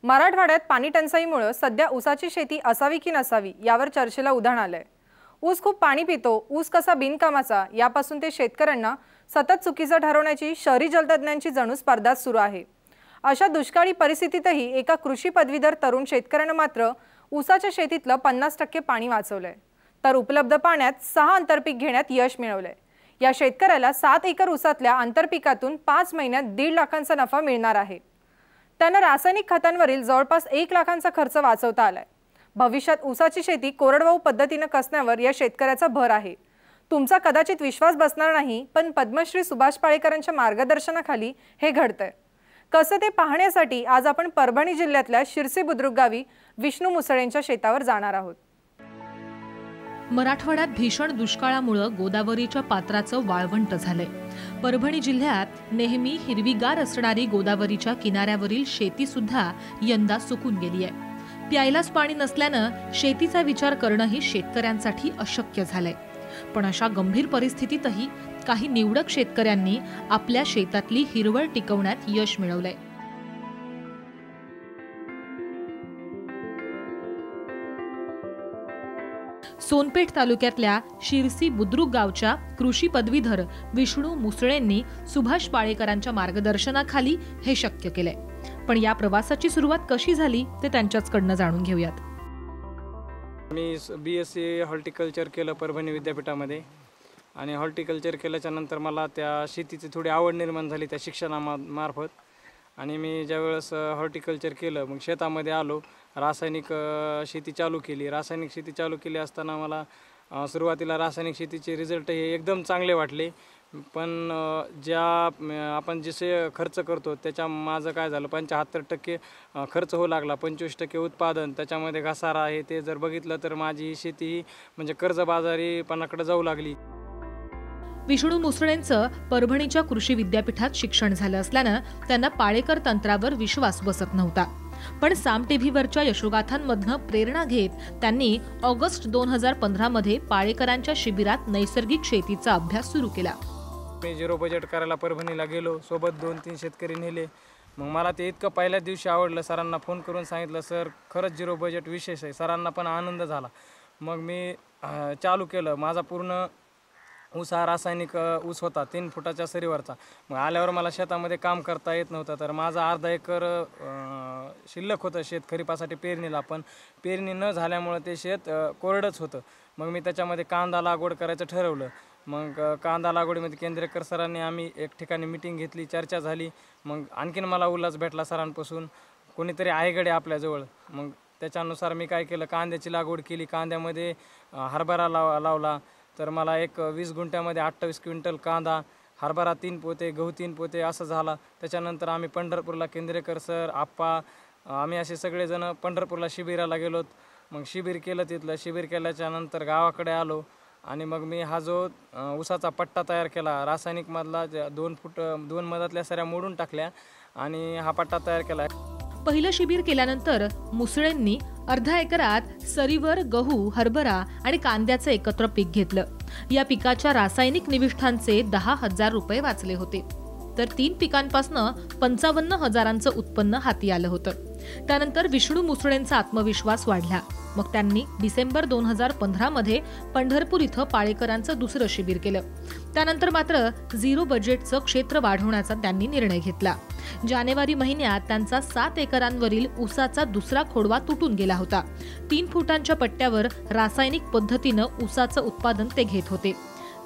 मराठवाड्यात पाणी टंचाईमुळे सध्या ऊसाची शेती असावी की नसावी यावर चर्चेला उधाण आलंय। ऊस खूप पाणी पितो, ऊस कसा बिनकामाचा यापासून ते शेतकऱ्यांना सतत चुकीचं ठरवण्याची शहरी जलतज्ञांची जणू स्पर्धा सुरू आहे। अशा दुष्काळी परिस्थितीतही एका कृषी पदवीधर तरुण शेतकऱ्याने मात्र ऊसाच्या शेतीतलं 50% पाणी वाचवलंय, तर उपलब्ध पाण्यात 6 आंतरपीक घेण्यात यश मिळवलंय। या शेतकऱ्याला 7 एकर ऊसातल्या आंतरपिकातून 5 महिन्यात 1.5 लाखांचा नफा मिळणार आहे। त्यांना रासायनिक खतांवरील जवळपास 1 लाखांचा खर्च वाचवता आलाय। भविष्यात ऊसाची शेती कोरडवाहू पद्धतीने कसण्यावर या शेतकऱ्याचा भर आहे। तुमचा कदाचित विश्वास बसणार नाही, पण पद्मश्री सुभाष पाळेकरांच्या मार्गदर्शनाखाली हे घडतंय। कसं ते पाहण्यासाठी आज आपण परभणी जिल्ह्यातल्या शिरसी बुद्रुक गावी विष्णू मुसळेंच्या शेतावर जाणार आहोत। मराठवाड्यात भीषण दुष्काळामुळे गोदावरीच्या पात्राचं वाळवंट झालंय। परभणी जिल्ह्यात नेहमी हिरवीगार असणारी गोदावरीच्या किनाऱ्यावरील शेती सुद्धा यंदा सुकून गेली आहे। प्यायलाच पाणी नसल्यानं शेतीचा विचार करणंही शेतकऱ्यांसाठी अशक्य झालंय। पण अशा गंभीर परिस्थितीतही काही निवडक शेतकऱ्यांनी आपल्या शेतातली हिरवळ टिकवण्यात यश मिळवलंय। सोनपेठ तालुक्यातल्या शिरसी बुद्रुक गावच्या कृषी पदवीधर विष्णू मुसळेंनी सुभाष पाळेकरांच्या मार्गदर्शनाखाली हे शक्य केलंय। पण या प्रवासाची सुरुवात कशी झाली ते त्यांच्याचकडनं जाणून घेऊयात। मी BSc हॉर्टिकल्चर केलं परभणी विद्यापीठामध्ये, आणि हॉर्टिकल्चर केल्याच्या नंतर मला त्या शेतीची थोडी आवड निर्माण झाली त्या शिक्षणामार्फत। आणि मी ज्यावेळेस हॉर्टिकल्चर केलं, मग शेतामध्ये आलो, रासायनिक शेती चालू केली। रासायनिक शेती चालू केली असताना मला सुरुवातीला रासायनिक शेतीचे रिझल्ट हे एकदम चांगले वाटले, पण आपण जसे खर्च करतो त्याच्या माझं काय झालं, 75% खर्च होऊ लागला, 25% उत्पादन, त्याच्यामध्ये घसारा आहे। ते जर बघितलं तर माझी शेती म्हणजे कर्जबाजारीपणाकडे जाऊ लागली। विष्णू मुसळेंचं परभणीच्या कृषी विद्यापीठात शिक्षण झालं असल्यानं त्यांना पाळेकर तंत्रावर विश्वास बसत नव्हता। पण साम टीव्हीवरच्या यशोगाथांमधनं प्रेरणा घेत त्यांनी ऑगस्ट 2015 मध्ये पाळेकरांच्या शिबिरात नैसर्गिक शेतीचा अभ्यास सुरू केला। मी 0 बजेट करायला परभणीला गेलो, सोबत 2-3 शेतकरी नेले। मग मला ते इतकं पहिल्या दिवशी आवडलं, सरांना फोन करून सांगितलं, सर खरंच 0 बजेट विशेष आहे। सरांना पण आनंद झाला। मग मी चालू केलं। माझा पूर्ण ऊस हा रासायनिक ऊस होता, 3 फुटाच्या सरीवरचा। मग आल्यावर मला शेतामध्ये काम करता येत नव्हतं, तर माझा अर्धा एकर शिल्लक होतं शेत खरीपासाठी पेरणीला, पण पेरणी न झाल्यामुळे ते शेत कोरडंच होतं। मग मी त्याच्यामध्ये कांदा लागवड करायचं ठरवलं। मग कांदा लागवडीमध्ये केंद्रेकर सरांनी आम्ही एक ठिकाणी मीटिंग घेतली, चर्चा झाली। मग आणखीन मला उल्हास भेटला सरांपासून, कोणीतरी आहे गडे आपल्याजवळ। मग त्याच्यानुसार मी काय केलं, कांद्याची लागवड केली। कांद्यामध्ये हरभरा लावला, तर मला एक 20 गुंठ्यामध्ये 28 क्विंटल कांदा, हरभरा 3 पोते, गहू 3 पोते असं झाला। त्याच्यानंतर आम्ही पंढरपूरला केंद्रेकर सर, आप्पा, आम्ही असे सगळेजण पंढरपूरला शिबिराला गेलोत। मग शिबिर केलं, तिथलं शिबिर केल्याच्या नंतर गावाकडे आलो, आणि मग मी हा जो ऊसाचा पट्टा तयार केला, रासायनिकमधला 2 फूट 2 मधातल्या सऱ्या मोडून टाकल्या आणि हा पट्टा तयार केला। पहिलं शिबिर केल्यानंतर मुसळेंनी अर्धा एकरात सरीवर गहू, हरभरा आणि कांद्याचं एकत्र पीक घेतलं। या पिकाच्या रासायनिक निविष्ठांचे 10,000 रुपये वाचले होते, तर 3 पिकांपासून 55,000चं उत्पन्न हाती आलं होतं। त्यानंतर विष्णू मुसळेंचा आत्मविश्वास वाढला। मग त्यांनी डिसेंबर 2015 मध्ये पंढरपूर इथं पाळेकरांचं दुसरं शिबिर केलं। त्यानंतर मात्र 0 बजेटचं क्षेत्र वाढवण्याचा त्यांनी निर्णय घेतला। जानेवारी महिन्यात त्यांचा 7 एकरांवरील ऊसाचा दुसरा खोडवा तुटून गेला होता। 3 फुटांच्या पट्ट्यावर रासायनिक पद्धतीनं ऊसाचं उत्पादन ते घेत होते।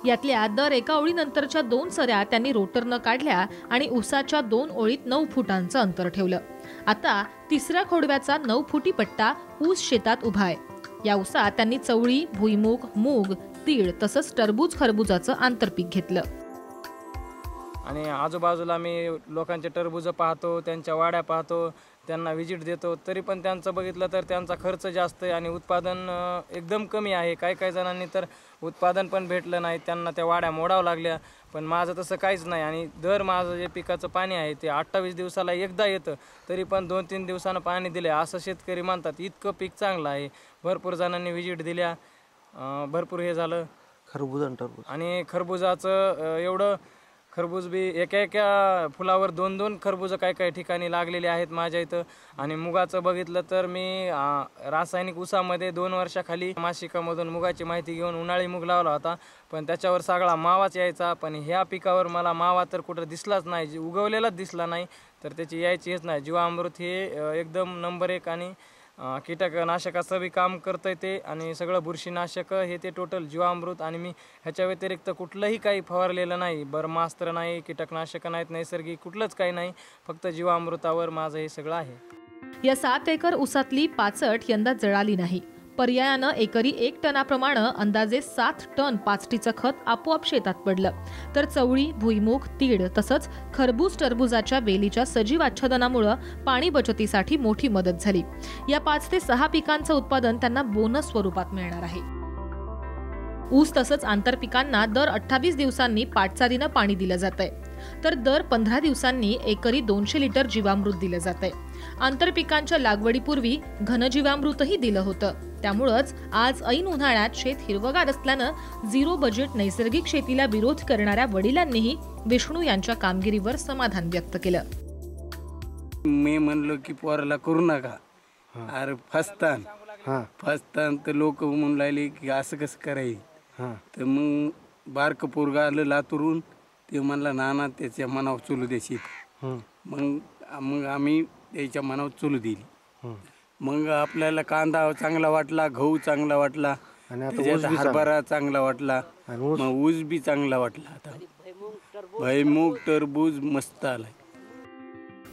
यातल्या दर एका ओळीनंतरच्या 2 सऱ्या त्यांनी रोटरनं काढल्या आणि ऊसाच्या 2 ओळीत 9 फुटांचं अंतर ठेवलं। आता तिसऱ्या खोडव्याचा 9 फुटी पट्टा ऊस शेतात उभा आहे। या ऊसात त्यांनी चवळी, भुईमूग, मूग, तीळ तसंच टरबूज खरबुजाचं आंतरपीक घेतलं। आणि आजूबाजूला मी लोकांचे टरबूज पाहतो, त्यांच्या वाड्या पाहतो, त्यांना व्हिजिट देतो, तरी पण त्यांचं बघितलं तर त्यांचा खर्च जास्त आहे आणि उत्पादन एकदम कमी आहे। काही जणांनी तर उत्पादन पण भेटलं नाही, त्यांना त्या वाड्या मोडावं लागल्या। पण माझं तसं काहीच नाही, आणि दर माझं जे पिकाचं पाणी आहे ते 28 दिवसाला एकदा येतं, तरी पण 2-3 दिवसानं पाणी दिलं असं शेतकरी म्हणतात। इतकं पीक चांगलं आहे। भरपूर जणांनी व्हिजिट दिल्या, भरपूर हे झालं। खरबूज आणि टरबूज, आणि खरबुजाचं एवढं खरबूज बी एका फुलावर 2-2 खरबूज काही ठिकाणी लागलेले आहेत माझ्या इथं. आणि मुगाचं बघितलं तर मी रासायनिक ऊसामध्ये 2 वर्षाखाली मासिकामधून मुगाची माहिती घेऊन उन्हाळी मूग लावला होता, पण त्याच्यावर सगळा मावाच यायचा. पण ह्या पिकावर मला मावा तर कुठं दिसलाच नाही, उगवलेलाच दिसला नाही, तर त्याची यायची हेच नाही. जीवामृत हे एकदम नंबर 1 आणि कीटकनाशकाचं बी काम करतं ते, आणि सगळं बुरशीनाशक हे ते टोटल जीवामृत. आणि मी ह्याच्या व्यतिरिक्त कुठलंही काही फवारलेलं नाही, ब्रह्मास्त्र नाही, कीटकनाशक नाहीत, नैसर्गिक कुठलंच काही नाही, फक्त जीवामृतावर माझं हे सगळं आहे. या 7 एकर ऊसातली पाचट यंदा जळाली नाही. पर्यायानं एकरी 1 टनाप्रमाणे अंदाजे 7 टन पाचटीचं खत आपोआप शेतात पडलं. तर चवळी, भुईमूग, तीळ तसंच खरबूज टरबूजाच्या वेलीच्या सजीव आच्छादनामुळे पाणी बचतीसाठी मोठी मदत झाली. या 5 ते 6 पिकांचं उत्पादन त्यांना बोनस स्वरूपात मिळणार आहे. ऊस तसंच आंतरपिकांना दर 28 दिवसांनी पाटचारीनं पाणी दिलं जातंय, तर दर 15 दिवसांनी एकरी 200 लिटर जीवामृत दिलं जातंय. आंतरपिकांच्या लागवडीपूर्वी घनजीवामृतही दिलं होतं. त्यामुळंच आज ऐन उन्हाळ्यात शेत हिरवगार असल्यानं झिरो बजेट नैसर्गिक शेतीला विरोध करणाऱ्या वडिलांनीही विष्णू यांच्या कामगिरीवर समाधान व्यक्त केलं. मी म्हणलो की पोराला करू नका, अरे फसतान तर लोक म्हणून लागले की असं कसं करायचं. तर मग बारकं पोरगा आलं लातूरून, ते म्हणला नाना त्याच्या मनावर चलू द्यायची. मग आम्ही त्याच्या मनावर चलू दिली. मग आपल्याला कांदा चांगला वाटला, गहू चांगला वाटला, हरभरा चांगला वाटला, मग ऊस बी चांगला वाटला. आता भुईमूग टरबूज मस्त आलाय.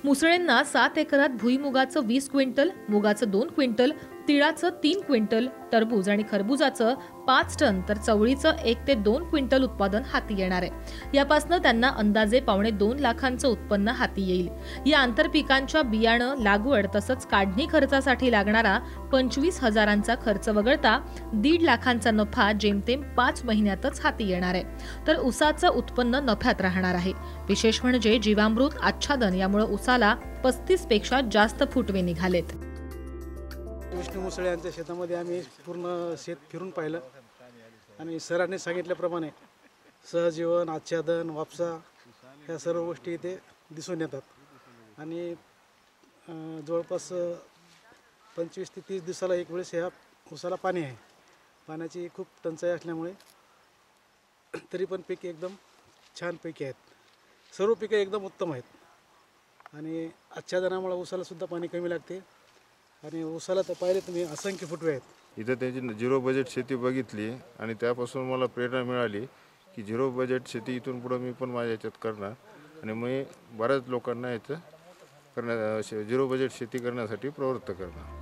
मुसळेंना 7 एकरात भुईमुगाचं 20 क्विंटल, मुगाचं 2 क्विंटल, तिळाचं 3 क्विंटल, टरबूज आणि खरबुजाचं 5 टन तर चवळीचं 1 ते 2 क्विंटल उत्पादन हाती येणार आहे. यापासून त्यांना अंदाजे 2.25 लाखांचं उत्पन्न हाती येईल. या आंतरपिकांच्या बियाणं, लागवड तसंच काढणी खर्चासाठी लागणारा 25,000चा खर्च वगळता 1.5 लाखांचा नफा जेमतेम 5 महिन्यातच हाती येणार आहे. तर ऊसाचं उत्पन्न नफ्यात राहणार आहे. विशेष म्हणजे जीवामृत आच्छादन यामुळे ऊसाला 35 पेक्षा जास्त फुटवे निघालेत. विष्णू मुसळे यांच्या शेतामध्ये आम्ही पूर्ण शेत फिरून पाहिलं आणि सरांनी सांगितल्याप्रमाणे सहजीवन, आच्छादन, वापसा ह्या सर्व गोष्टी इथे दिसून येतात. आणि जवळपास 25 ते 30 दिवसाला एक वेळेस ह्या ऊसाला पाणी आहे. पाण्याची खूप टंचाई असल्यामुळे तरी पण पीक एकदम छानपैकी आहेत. सर्व पिके एकदम उत्तम आहेत आणि आच्छादनामुळे ऊसाला सुद्धा पाणी कमी लागते. आणि ऊसाला तर पाहिले तुम्ही असंख्य फुटवे आहेत. इथं त्यांची झिरो बजेट शेती बघितली आणि त्यापासून मला प्रेरणा मिळाली की झिरो बजेट शेती इथून पुढं मी पण माझ्या याच्यात करणार आणि मी बऱ्याच लोकांना याचं झिरो बजेट शेती करण्यासाठी प्रवृत्त करणार.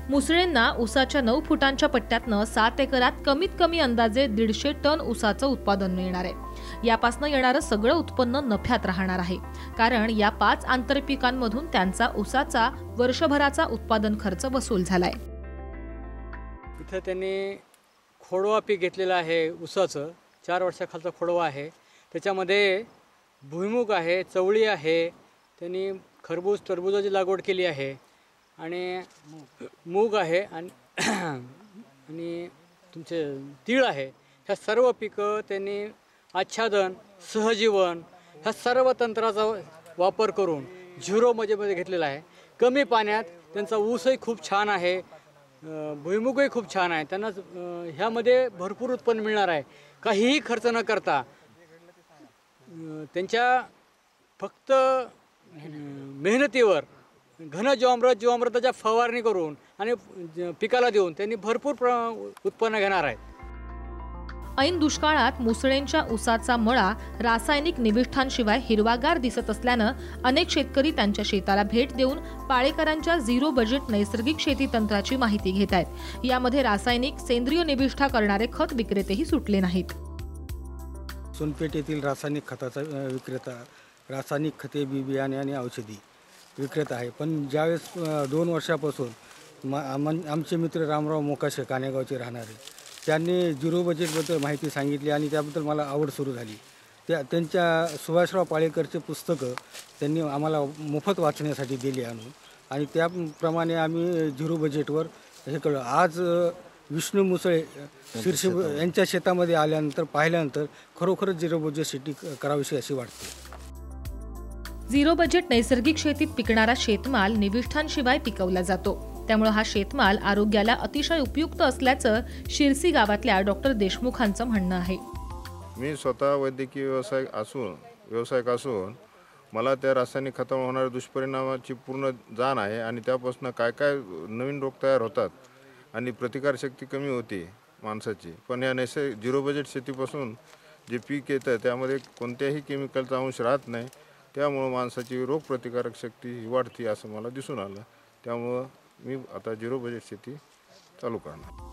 मुसळेंना ऊसाच्या 9 फुटांच्या पट्ट्यातनं 7 एकरात कमीत कमी अंदाजे 150 टन ऊसाचं उत्पादन मिळणार आहे. यापासून येणारं सगळं उत्पन्न नफ्यात राहणार आहे, कारण या 5 आंतरपिकांमधून त्यांचा ऊसाचा वर्षभराचा उत्पादन खर्च वसूल झालाय. इथं त्यांनी खोडवा पीक घेतलेलं आहे ऊसाचं. 4 वर्षाखालचा खोडवा आहे. त्याच्यामध्ये भुईमूग आहे, चवळी आहे, त्यांनी खरबूज टरबुजाची लागवड केली आहे आणि मूग आहे आणि तुमचे तीळ आहे. ह्या सर्व पिकं त्यांनी आच्छादन, सहजीवन ह्या सर्व तंत्राचा वापर करून झिरो मध्ये घेतलेला आहे. कमी पाण्यात त्यांचा ऊसही खूप छान आहे, भुईमुगही खूप छान आहे. त्यांना ह्यामध्ये भरपूर उत्पन्न मिळणार आहे. काहीही खर्च न करता त्यांच्या फक्त मेहनतीवर जीवामृताच्या फवारणी करून आणि पिकाला देऊन त्यांनी भरपूर उत्पन्न घेणार आहेत. ऐन दुष्काळात मुसळेंच्या ऊसाचा मळा रासायनिक निविष्ठांशिवाय हिरवागार दिसत असल्यानं अनेक शेतकरी त्यांच्या शेताला भेट देऊन पाळेकरांच्या झिरो बजेट नैसर्गिक शेती तंत्राची माहिती घेत आहेत. यामध्ये रासायनिक सेंद्रिय निविष्ठा करणारे खत विक्रेतेही सुटले नाहीत. सोनपेठ येथील रासायनिक खताचा विक्रेता, रासायनिक खते, बी बियाणे आणि औषधी विक्रेता आहे. पण ज्यावेळेस 2 वर्षापासून आमचे मित्र रामराव मोकाशे कानेगावचे राहणारे, त्यांनी झिरो बजेटबद्दल माहिती सांगितली आणि त्याबद्दल मला आवड सुरू झाली. त्यांच्या सुभाषराव पाळेकरचे पुस्तकं त्यांनी आम्हाला मोफत वाचण्यासाठी दिली आणून आणि त्याप्रमाणे आम्ही झिरो बजेटवर हे कळलं. आज विष्णू मुसळे शीर्ष यांच्या शेतामध्ये आल्यानंतर पाहिल्यानंतर खरोखरच झिरो बजेट शेती करावीशी अशी वाटते. झिरो बजेट नैसर्गिक शेतीत पिकणारा शेतमाल निविष्ठांशिवाय पिकवला जातो. त्यामुळे हा शेतमाल आरोग्याला अतिशय उपयुक्त असल्याचं शिरसी गावातल्या डॉक्टर देशमुखांचं म्हणणं आहे. मी स्वतः वैद्यकीय व्यावसायिक असून मला त्या रासायनिक खतामुळे होणाऱ्या दुष्परिणामाची पूर्ण जाण आहे आणि त्यापासून काय काय नवीन रोग तयार होतात आणि प्रतिकारशक्ती कमी होते माणसाची. पण या झिरो बजेट शेतीपासून जे पीक येतं त्यामध्ये कोणत्याही केमिकलचा अंश राहत नाही. त्यामुळं माणसाची रोगप्रतिकारक शक्ती वाढते असं मला दिसून आलं. त्यामुळं मी आता झिरो बजेट शेती चालू करणार.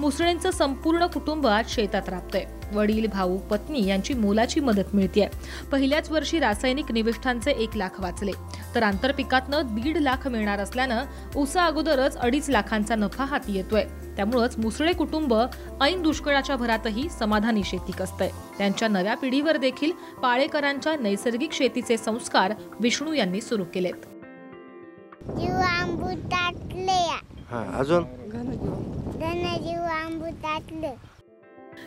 मुसळेंचं संपूर्ण कुटुंब आज शेतात राबतंय. वडील, भाऊ, पत्नी यांची मोलाची मदत मिळतेय. पहिल्याच वर्षी रासायनिक निविष्ठांचे 1 लाख वाचले, तर आंतरपिकातनं 1.5 लाख मिळणार असल्यानं ऊसा अगोदरच 2.5 लाखांचा नफा हाती येतोय. त्यामुळेच मुसळे कुटुंब ऐन दुष्काळाच्या भरातही समाधानी शेती करतंय. त्यांच्या नव्या पिढीवर देखील पाळेकरांच्या नैसर्गिक शेतीचे संस्कार विष्णू यांनी सुरू केलेत. अजून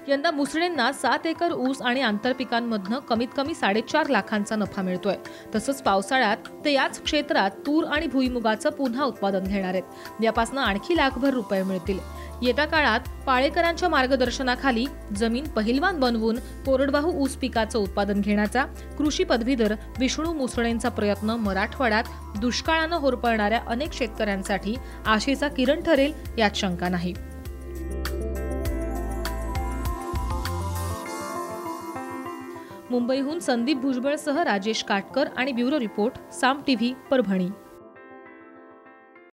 यंदा मुसळेंना 7 एकर ऊस आणि आंतरपिकांमधनं कमीत कमी 4.5 लाखांचा नफा मिळतोय. तसंच पावसाळ्यात ते याच क्षेत्रात तूर आणि भुईमुगाचं पुन्हा उत्पादन घेणार आहेत. यापासून आणखी लाखभर रुपये मिळतील. येत्या काळात पाळेकरांच्या मार्गदर्शनाखाली जमीन पहिलवान बनवून कोरडवाहू ऊस पिकाचं उत्पादन घेण्याचा कृषी पदवीधर विष्णू मुसळेंचा प्रयत्न मराठवाड्यात दुष्काळानं होरपळणाऱ्या अनेक शेतकऱ्यांसाठी आशेचा किरण ठरेल यात शंका नाही. मुंबईहून संदीप भुजबळसह राजेश काटकर आणि ब्युरो रिपोर्ट, साम टीव्ही, परभणी.